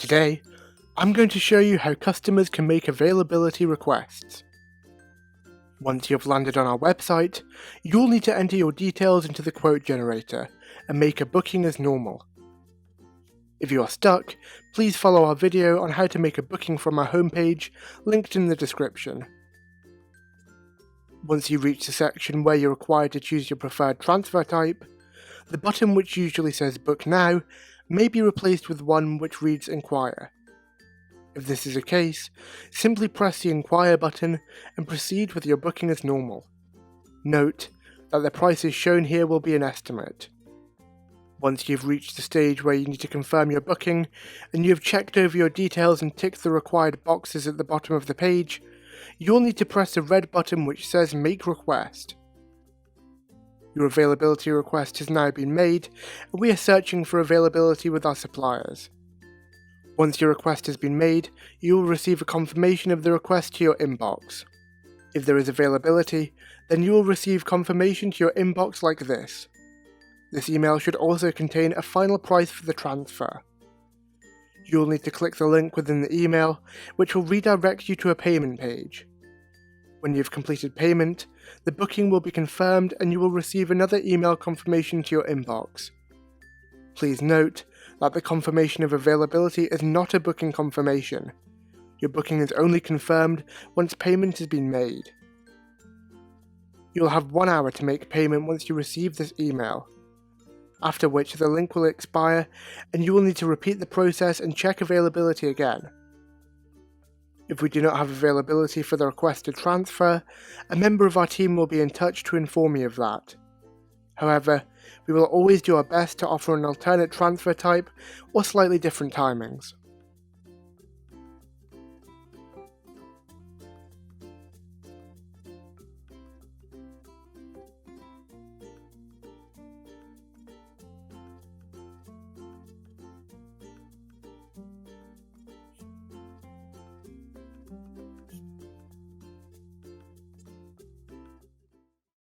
Today, I'm going to show you how customers can make availability requests. Once you've landed on our website, you'll need to enter your details into the quote generator and make a booking as normal. If you are stuck, please follow our video on how to make a booking from our homepage, linked in the description. Once you reach the section where you're required to choose your preferred transfer type, the button which usually says Book Now may be replaced with one which reads Inquire. If this is the case, simply press the Inquire button and proceed with your booking as normal. Note that the prices shown here will be an estimate. Once you've reached the stage where you need to confirm your booking, and you have checked over your details and ticked the required boxes at the bottom of the page, you'll need to press the red button which says Make Request. Your availability request has now been made, and we are searching for availability with our suppliers. Once your request has been made, you will receive a confirmation of the request to your inbox. If there is availability, then you will receive confirmation to your inbox like this. This email should also contain a final price for the transfer. You will need to click the link within the email, which will redirect you to a payment page. When you've completed payment, the booking will be confirmed and you will receive another email confirmation to your inbox. Please note that the confirmation of availability is not a booking confirmation. Your booking is only confirmed once payment has been made. You'll have 1 hour to make payment once you receive this email, after which the link will expire and you will need to repeat the process and check availability again. If we do not have availability for the requested transfer, a member of our team will be in touch to inform you of that. However, we will always do our best to offer an alternate transfer type or slightly different timings.